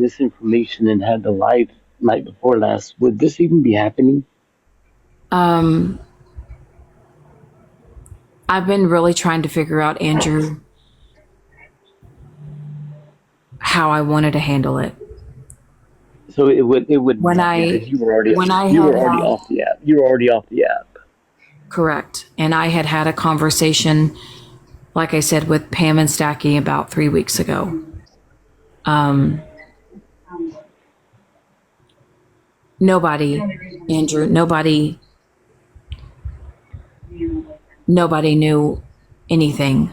this information and had the live night before last, would this even be happening? Um, I've been really trying to figure out, Andrew, how I wanted to handle it. So it would When not because I when I you had were already had off the app. You were already off the app. correct, and I had had a conversation, like I said, with Pam and Stacky about 3 weeks ago. Um, nobody, Andrew, nobody knew anything.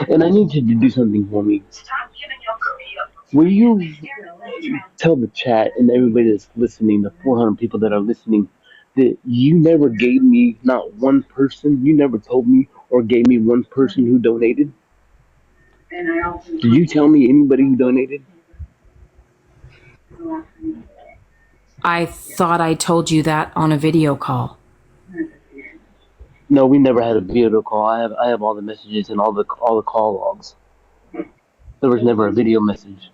And I need you to do something for me. Will you tell the chat and everybody that's listening, the 400 people that are listening, that you never gave me not one person, you never told me or gave me one person who donated? Did you tell me anybody who donated? I thought I told you that on a video call. No, we never had a video call. I have all the messages and all the call logs. There was never a video message.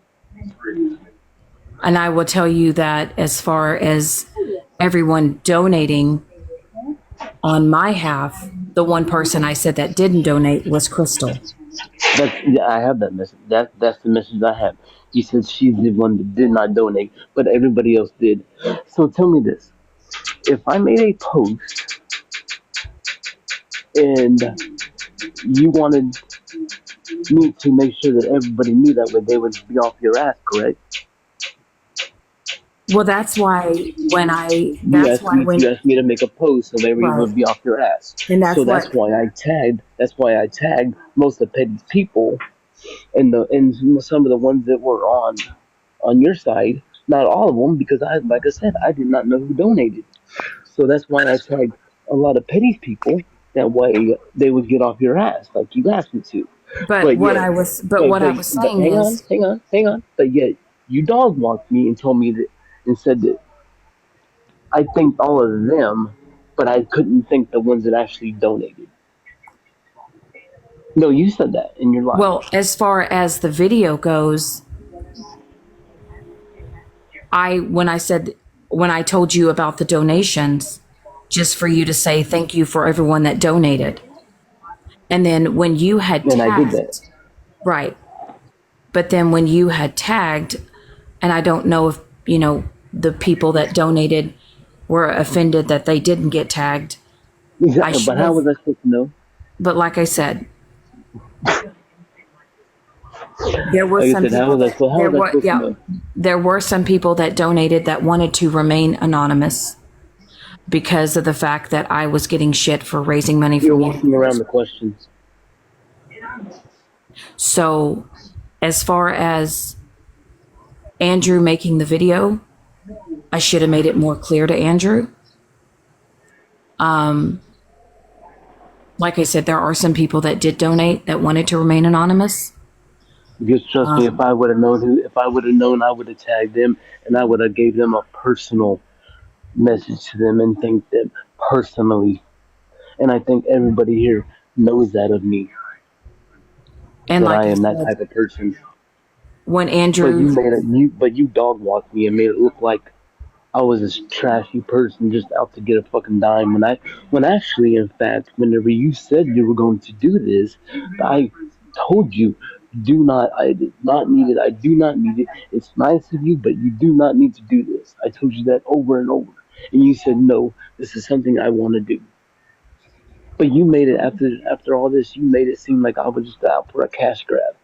And I will tell you that as far as everyone donating on my half, the one person I said that didn't donate was Crystal. Yeah, I have that message. That's the message I have. You said she's the one that did not donate, but everybody else did. So tell me this: if I made a post and you wanted me to make sure that everybody knew that way, they would be off your ass, correct? Well, that's why when You asked me to make a post so everybody right, would be off your ass. and So that's what that's why I tagged most of the petty people and some of the ones that were on your side. Not all of them, because like I said, I did not know who donated. So that's why I tagged a lot of petty people. That way they would get off your ass like you asked me to. but But what yet, I was but what I was but saying is hang on. But yet you dog walked me and told me that and said that I thanked all of them, but I couldn't thank the ones that actually donated. No, you said that in your live. well, as far as the video goes, when I told you about the donations, just for you to say thank you for everyone that donated. And then when you had And I did that. tagged, right. But then when you had tagged, and I don't know if, the people that donated were offended that they didn't get tagged. I Exactly. should But how have, was I supposed to know? but like I said, there were Like I some said, people that, how was I supposed to know? there were some people that donated that wanted to remain anonymous because of the fact that I was getting shit for raising money for You're walking around YouTubers. the questions. So, as far as Andrew making the video, I should have made it more clear to Andrew. Like I said, there are some people that did donate that wanted to remain anonymous. Just trust me, if I would have known, I would have tagged them and I would have gave them a personal message to them and thanked them personally. And I think everybody here knows that of me, And that I like I am that said, type of person. when But Andrew, you dog walked me and made it look like I was this trashy person just out to get a fucking dime. When actually, in fact, whenever you said you were going to do this, I told you, I did not need it. I do not need it. It's nice of you, but you do not need to do this. I told you that over and over. And you said, no, this is something I want to do. But you made it after all this, you made it seem like I was just out for a cash grab.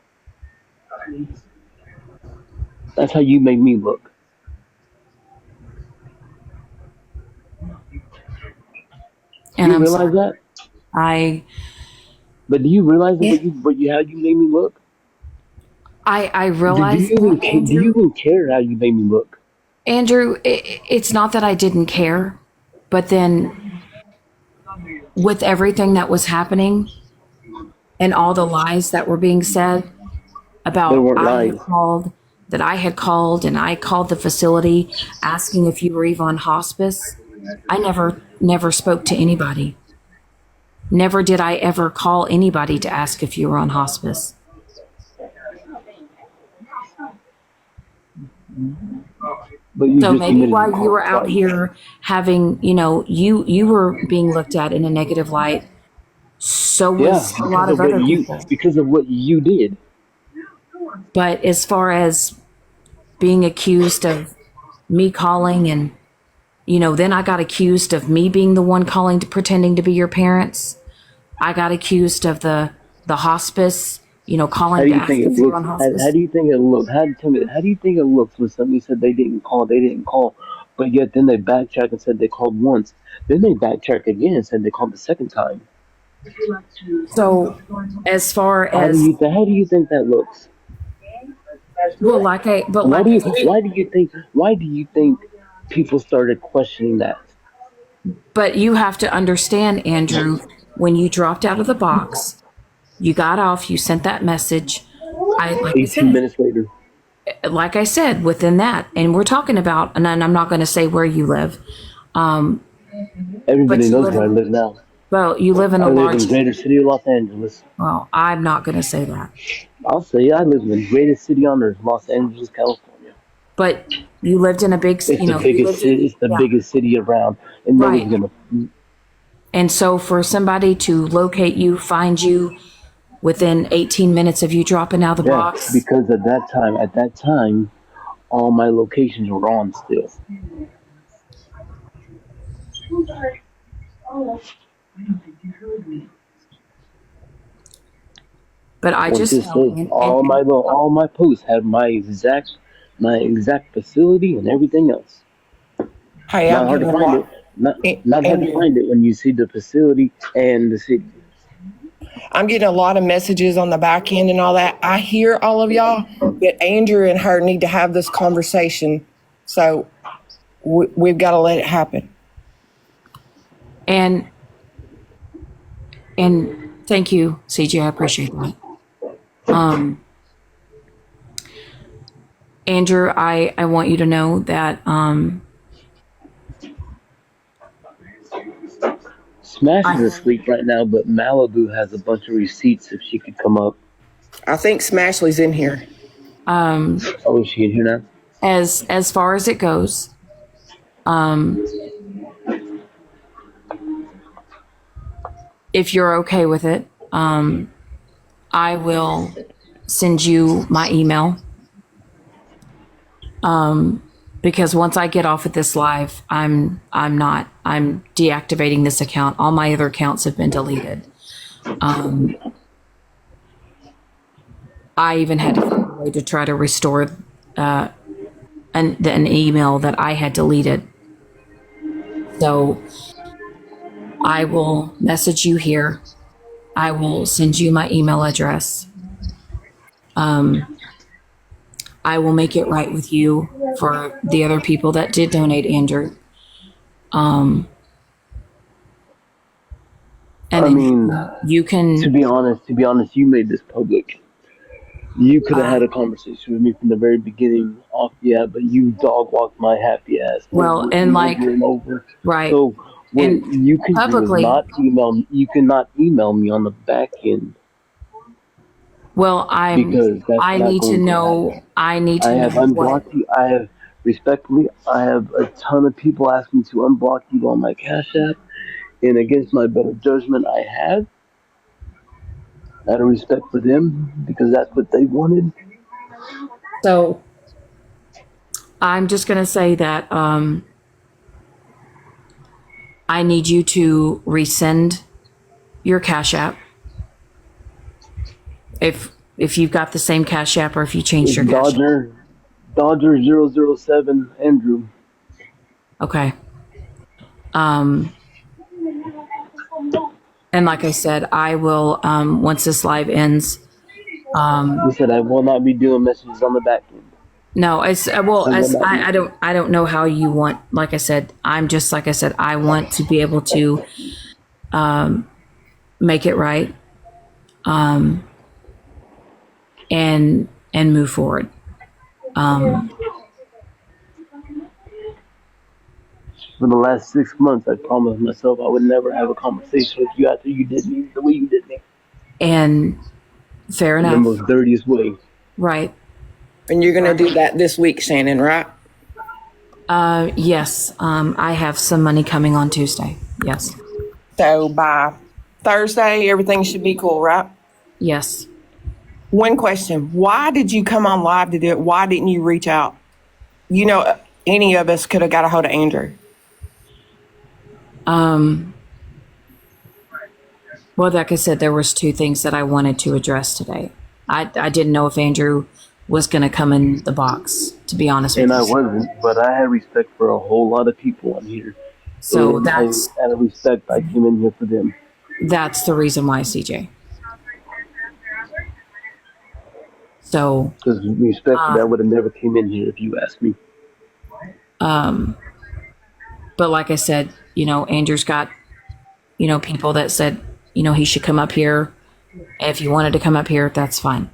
That's how you made me look. Do and you I'm realize sorry, that? I, But do you realize how you made me look? I Do realized you that, do you Andrew. even care how you made me look? Andrew, it's not that I didn't care, but then with everything that was happening and all the lies that were being said There about weren't lies. that I had called and I called the facility asking if you were even on hospice, I never spoke to anybody. Never did I ever call anybody to ask if you were on hospice. But you So just maybe admitted you while you called were out twice. here having, you were being looked at in a negative light. So Yeah, was a lot of other people. because of what you did. But as far as being accused of me calling and, then I got accused of me being the one calling to pretending to be your parents. I got accused of the hospice, How calling do to you ask think it if you were looks? on How hospice. do you think it looks? Tell me, how do you think it looks when somebody said they didn't call? They didn't call, but yet then they backtrack and said they called once. Then they backtrack again and said they called the second time. So as far How do as, you how do you think that looks? well, like I said, Why do you think people started questioning that? but you have to understand, Andrew, when you dropped out of the box, you got off, you sent that message. Like I 18 said, minutes later, within that, and we're talking about, and I'm not going to say where you live, everybody but knows where I live now. you live in I a live in large, the greater city of Los Angeles. well, I'm not going to say that, I'll say I live in the greatest city on earth, Los Angeles, California. but you lived in a big, It's the you biggest lived in, city. It's the yeah, biggest city around, and right. nobody's gonna. And so for somebody to locate you, find you within 18 minutes of you dropping out of the Yeah, box, because at that time, all my locations were on still. but I Once just it know, says all my posts have my exact facility and everything else. Hey, Not I'm hard to getting a find lot. it. Not hard to Andrew, find it when you see the facility and the city. I'm getting a lot of messages on the back end and all that. I hear all of y'all, but Andrew and her need to have this conversation. So we've got to let it happen. and thank you, CJ. I appreciate that. Andrew, I want you to know that Smash is I, asleep right now, but Malibu has a bunch of receipts if she could come up. I think Smashley's in here. Oh, is she in here now? as far as it goes, if you're okay with it, I will send you my email. Because once I get off of this live, I'm deactivating this account. All my other accounts have been deleted. I even had to find a way to try to restore an email that I had deleted. So I will message you here. I will send you my email address. I will make it right with you for the other people that did donate, Andrew. And I then mean, you can, to be honest, you made this public. You could have had a conversation with me from the very beginning off the app, but you dog walked my happy ass well, over and and like, over and over. right. So what And you can do is publicly, you cannot email me on the back end well, because that's I not need to going to know, happen. I need I to know have what, unblocked you. I have respectfully, I have a ton of people asking me to unblock you on my Cash App, and against my better judgment, I have out of respect for them because that's what they wanted. so I'm just going to say that, I need you to resend your Cash App. If you've got the same Cash App or if you changed It's your Cash App. Dodger 007 Andrew. Okay. And like I said, I will, once this live ends, He said I will not be doing messages on the back end. no, as well I will as not be. I don't know how you want. Like I said, I want to be able to make it right, and move forward. For the last 6 months, I promised myself I would never have a conversation with you after you did me the way you did me, And fair in the enough. most dirtiest way. Right. And you're going to do that this week, Shannon, right? Yes. I have some money coming on Tuesday. Yes. So by Thursday, everything should be cool, right? Yes. One question. Why did you come on live to do it? Why didn't you reach out? You know, any of us could have got a hold of Andrew. Well, like I said, there was two things that I wanted to address today. I didn't know if Andrew was going to come in the box, to be honest with And you. I wasn't, but I had respect for a whole lot of people on here. So And out of respect, I came in here for them. that's the reason why, CJ. So, Because respect for that would have never came in here if you asked me. but like I said, Andrew's got, people that said, he should come up here. If you wanted to come up here, that's fine.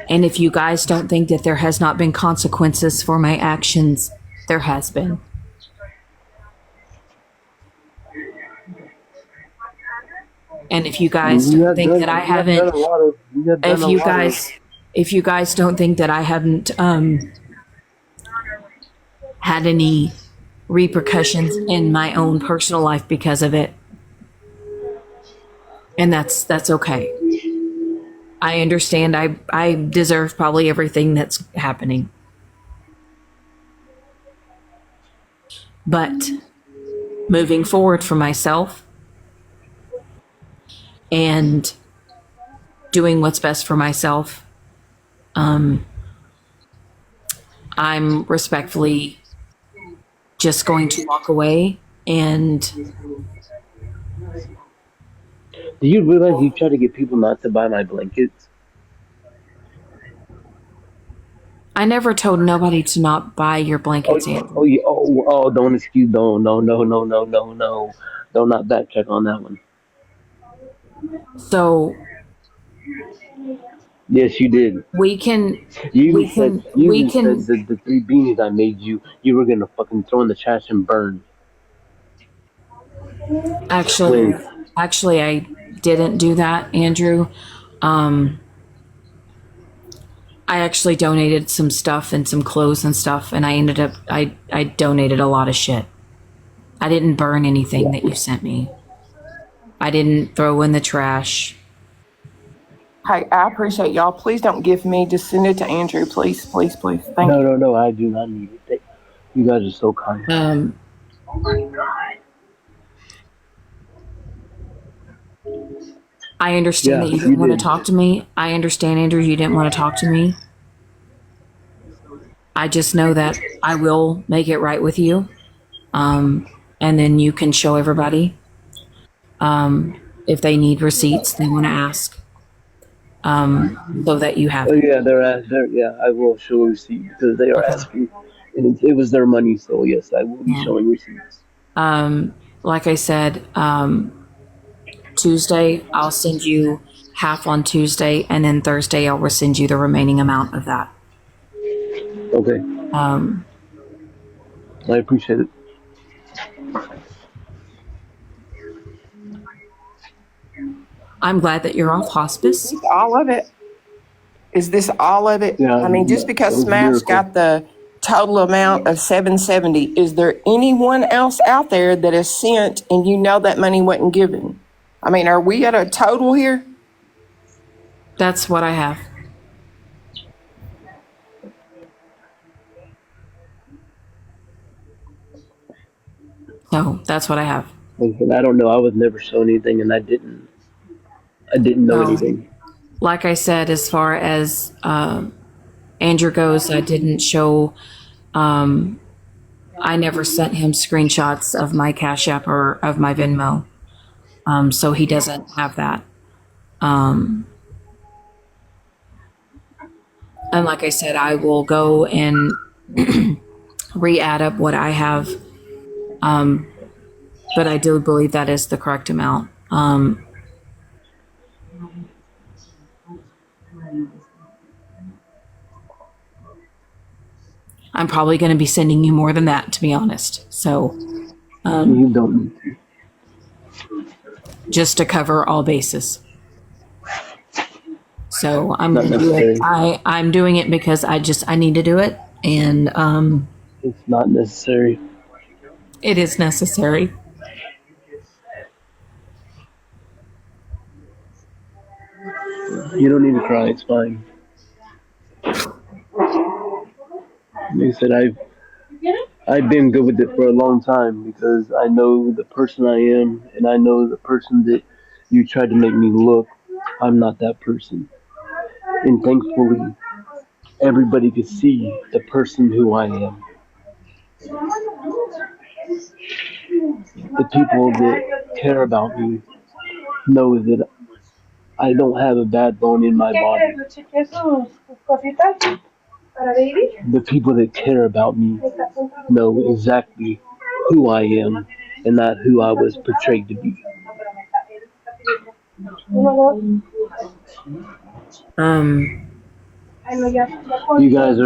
And if you guys don't think that there has not been consequences for my actions, there has been. And if you guys don't think that I haven't, if you guys don't think that I haven't had any repercussions in my own personal life because of it, and that's okay. I understand. I deserve probably everything that's happening, but moving forward for myself and doing what's best for myself, I'm respectfully just going to walk away. And Do you realize you try to get people not to buy my blankets? I never told nobody to not buy your blankets, Andrew. Oh, yeah, don't excuse, no, no, no, no, no, no, no. Don't not backtrack on that one. So Yes, you did. we can, You we even said, can, we can. that the 3 beanies I made you, you were gonna fucking throw in the trash and burn. Actually, I didn't do that, Andrew. I actually donated some stuff and some clothes and stuff, and I donated a lot of shit. I didn't burn anything that you sent me. I didn't throw in the trash. Hey, I appreciate y'all. Please don't give me. Just send it to Andrew, please, please, please. Thank you. No, I do not need it. You guys are so kind. I understand Yeah, that you you didn't want to did. talk to me. I understand, Andrew, you didn't want to talk to me. I just know that I will make it right with you. And then you can show everybody. If they need receipts, they want to ask. So that you have Oh it. yeah, yeah, I will show a receipt because they are asking, and it was their money, so yes, I will be showing receipts. Like I said, Tuesday, I'll send you half on Tuesday, and then Thursday, I'll send you the remaining amount of that. Okay. I appreciate it. I'm glad that you're off hospice. All of it. Is this all of it? Yeah, I mean, just yeah, because it was a Smash miracle. got the total amount of 770, is there anyone else out there that is sent and you know that money wasn't given? I mean, are we at a total here? That's what I have. So that's what I have. I don't know. I was never shown anything, and I didn't know No. anything. Like I said, as far as Andrew goes, I didn't show. I never sent him screenshots of my Cash App or of my Venmo, so he doesn't have that. And like I said, I will go and re-add up what I have. But I do believe that is the correct amount. I'm probably going to be sending you more than that, to be honest. So You don't need to. just to cover all bases. So I'm Not going to do it. necessary. I'm doing it because I need to do it. And It's not necessary. it is necessary. You don't need to cry. It's fine. Like I said, I've been good with it for a long time because I know the person I am, and I know the person that you tried to make me look. I'm not that person, and thankfully, everybody could see the person who I am. The people that care about me know that I don't have a bad bone in my body. The people that care about me know exactly who I am and not who I was portrayed to be. Um, You guys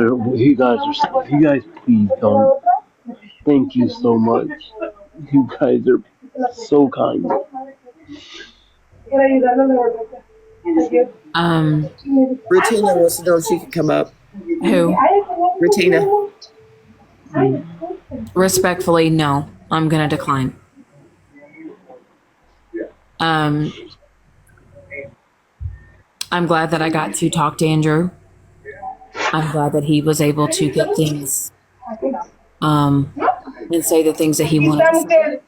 please don't. Thank you so much. You guys are so kind. Rutina wants to know if she can come up. who? Rutina. Respectfully, no. I'm going to decline. I'm glad that I got to talk to Andrew. I'm glad that he was able to get things and say the things that he wanted to say.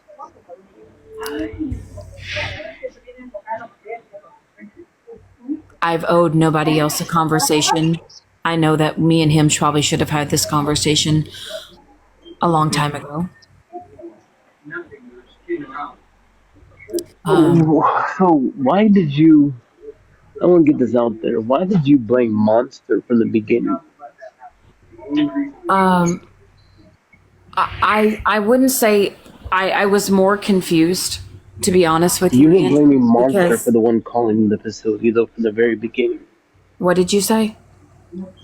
I've owed nobody else a conversation. I know that me and him probably should have had this conversation a long time ago. So why did you? I want to get this out there. Why did you blame Monster from the beginning? I wouldn't say I was more confused, to be honest with You you. were Andrew, blaming Monster because- for the one calling the facility, though, from the very beginning. What did you say?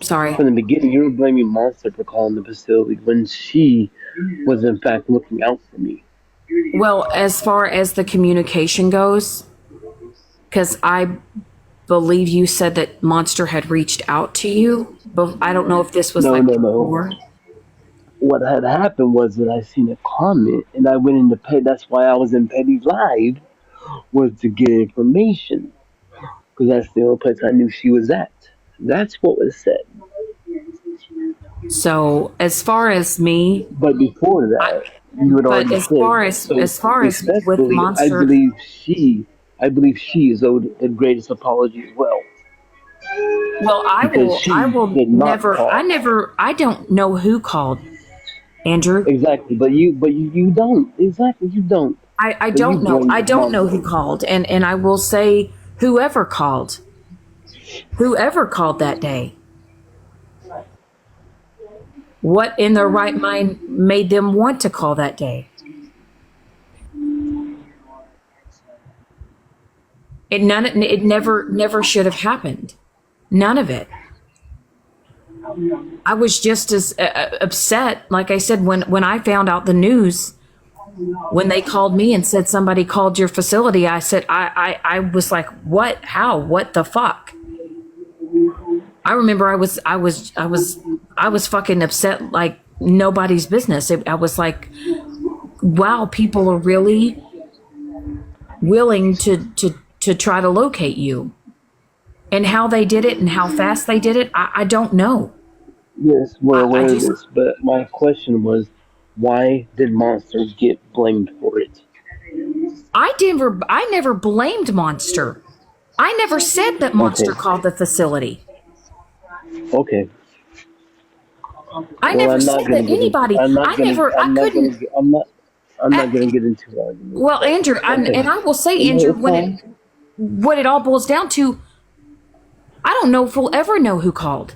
Sorry. From the beginning, you were blaming Monster for calling the facility when she was, in fact, looking out for me. Well, as far as the communication goes, because I believe you said that Monster had reached out to you, but I don't know if this was No. before. What had happened was that I seen a comment, and I went into Petty. That's why I was in Petty Live, was to get information, because that's the only place I knew she was at. That's what was said. So as far as me, But before that, you had but already as said. far as with respectfully, Monster, I believe she is owed the greatest apology as well. well, I Because she will did not never, call. I don't know who called Andrew. Exactly, but you don't. Exactly, you don't. I But don't you know. blame I don't know who Monster. called, and I will say whoever called that day. What in their right mind made them want to call that day? It never should have happened. None of it. I was just as upset, like I said, when I found out the news. When they called me and said somebody called your facility, I said I was like, what? How? What the fuck? I remember I was fucking upset like nobody's business. I was like, wow, people are really willing to try to locate you. And how they did it and how fast they did it, I don't know. Yes, we're aware just- of this, but my question was, why did Monster get blamed for it? I never blamed Monster. I never said that Monster Okay. called the facility. Okay. I Well, never I'm said not that gonna get anybody. I'm not I gonna. never. I'm I not couldn't. gonna. I'm not gonna get into an argument. Well, Andrew, and I will say, Andrew, what it all boils down to, I don't know if we'll ever know who called.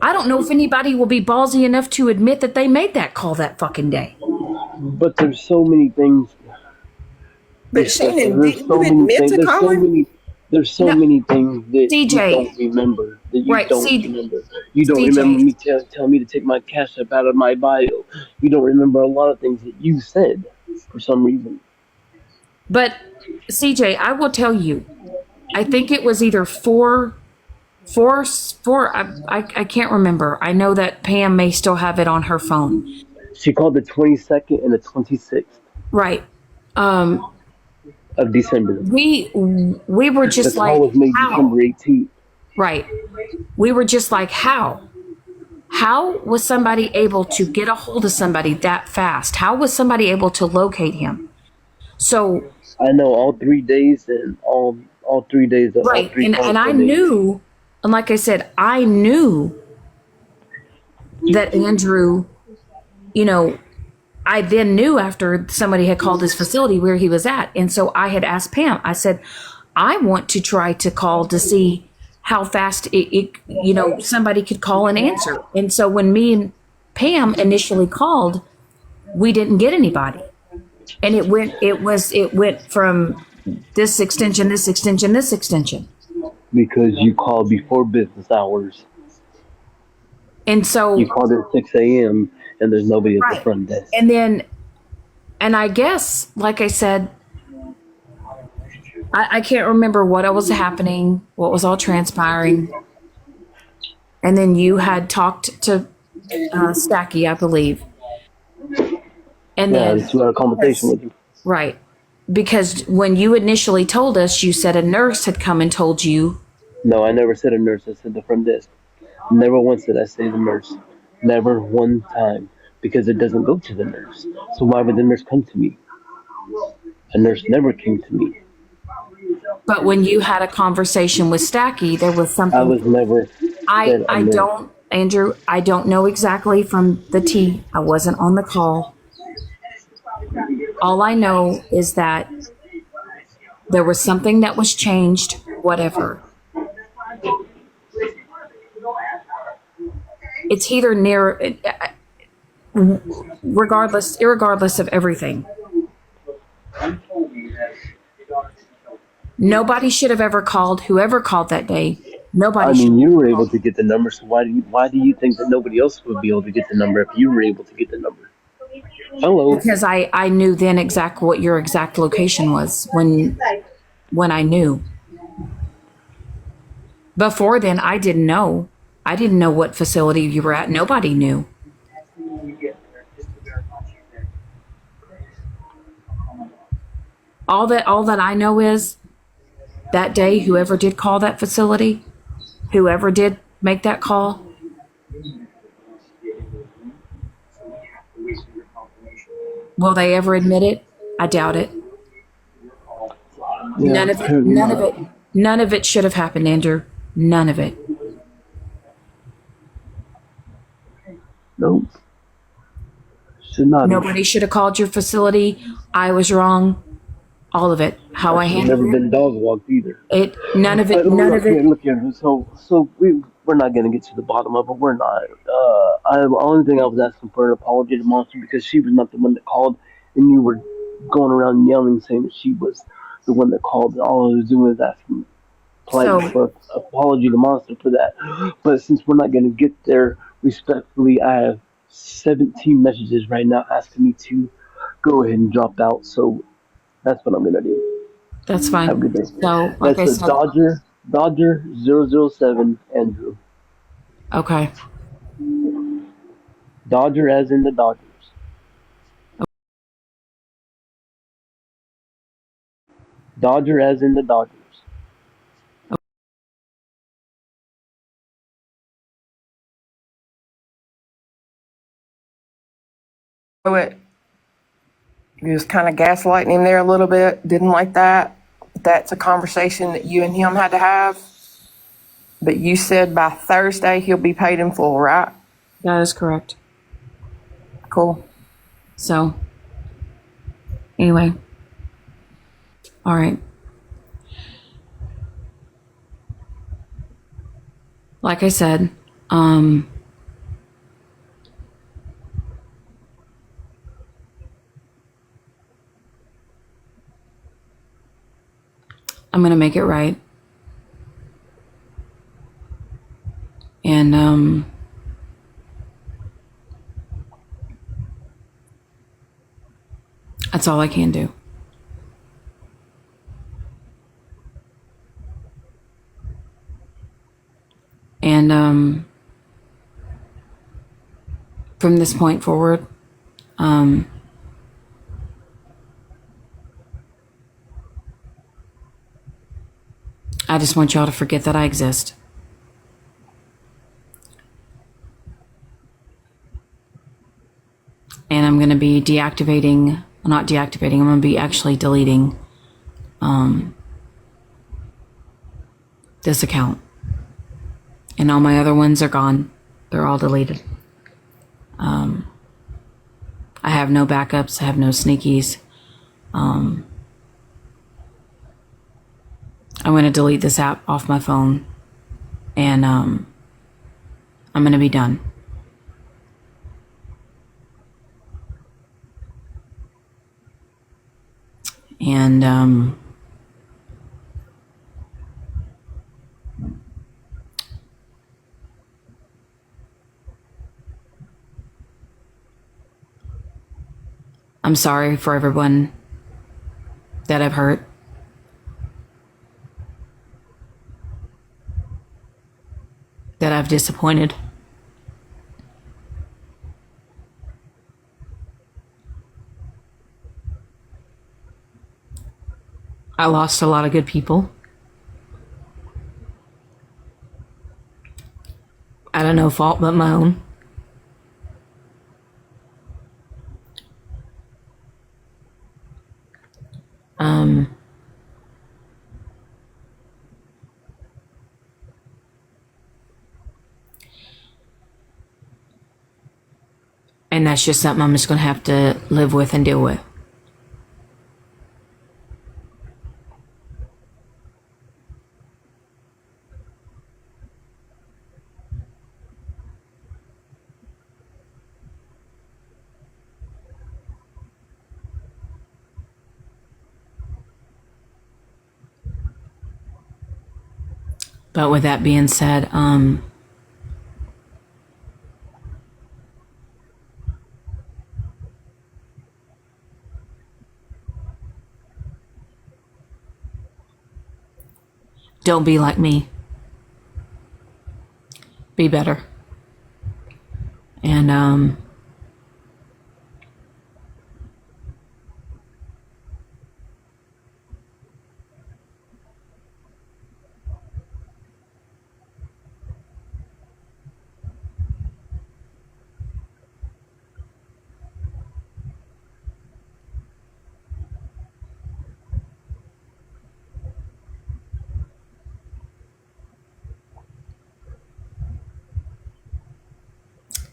I don't know if anybody will be ballsy enough to admit that they made that call that fucking day. But there's so many things. But Shannon, There's didn't so you many admit things. to calling? There's so No, many things that you CJ, don't remember. That you right? don't C, remember. You don't remember CJ, me tell me to take my cash app out of my bio. You don't remember a lot of things that you said for some reason. but CJ, I will tell you. I think it was either four. I can't remember. I know that Pam may still have it on her phone. She called the 22nd and the 26th Right. Um, of December. we were The just call like, was made how? December 18th Right. We were just like, how? How was somebody able to get a hold of somebody that fast? How was somebody able to locate him? So, I know all 3 days and all 3 days of all right. three And I Concord days. knew, and like I said, I knew that Andrew, you know, I then knew after somebody had called his facility where he was at. And so I had asked Pam, I said, I want to try to call to see how fast somebody could call and answer. And so when me and Pam initially called, we didn't get anybody. And it went from this extension, this extension, this extension. Because you called before business hours. And You so, called at 6 a.m. and there's nobody at the right. front desk. And then, and I guess, like I said, I can't remember what was happening, what was all transpiring. And then you had talked to Stacky, I believe. And Yeah, then, it's had a conversation with you. right. Because when you initially told us, you said a nurse had come and told you. No, I never said a nurse. I said the front desk. Never once did I say the nurse. Never one time. Because it doesn't go to the nurse. So why would the nurse come to me? A nurse never came to me. But when you had a conversation with Stacky, there was I something. was never said a I nurse. don't, Andrew, I don't know exactly from the T. I wasn't on the call. All I know is that there was something that was changed, whatever. It's either near, irregardless of everything. Nobody should have ever called. Whoever called that day, nobody I should. mean, you were able to get the number, so why do you think that nobody else would be able to get the number if you were able to get the number? Hello. Because I knew then exactly what your exact location was when I knew. Before then, I didn't know. I didn't know what facility you were at. Nobody knew. All that I know is that day, whoever did call that facility, whoever did make that call, will they ever admit it? I doubt it. Yeah, None of it should have happened, Andrew. None of it. Nope. Should not have. Nobody should have called your facility. I was wrong. All of it. How I I've handled never been dog walked either. it. None of it. But None of it. look here. So we're not gonna get to the bottom of it. We're not. The only thing I was asking for an apology to Monster because she was not the one that called, and you were going around yelling saying that she was the one that called. And all I was doing was asking politely So for apology to Monster for that. But since we're not gonna get there, respectfully, I have 17 messages right now asking me to go ahead and drop out. So that's what I'm gonna do. that's Have a fine. good day. So like I That's a said, Dodger 007 Andrew. okay. Dodger as in the Dodgers. Dodger as in the Dodgers. So it, you was kind of gaslighting him there a little bit. Didn't like that. That's a conversation that you and him had to have. But you said by Thursday he'll be paid in full, right? That is correct. Cool. So anyway, all right. Like I said, I'm going to make it right. That's all I can do. And from this point forward, I just want y'all to forget that I exist. And I'm going to be deactivating, not deactivating, I'm going to be actually deleting this account. And all my other ones are gone. They're all deleted. I have no backups. I have no sneakies. I'm going to delete this app off my phone. And I'm going to be done. And I'm sorry for everyone that I've hurt. That I've disappointed. I lost a lot of good people. Out of no fault but my own. And that's just something I'm just going to have to live with and deal with. But with that being said, don't be like me. Be better. And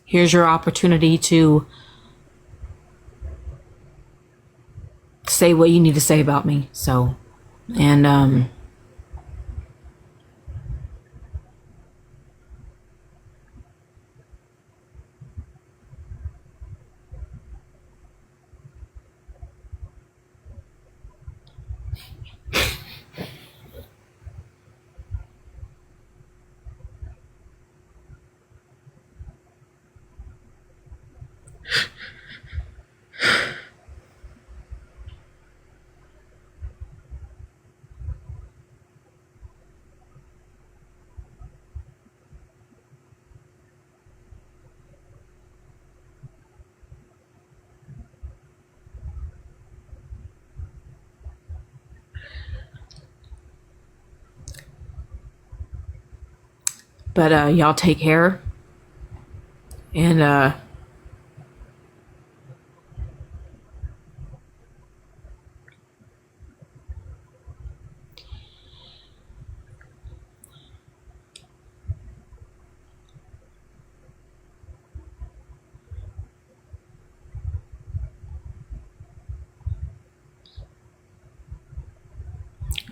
here's your opportunity to say what you need to say about me. So, and but y'all take care. And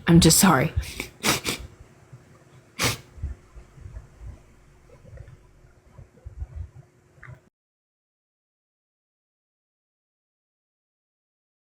I'm just sorry.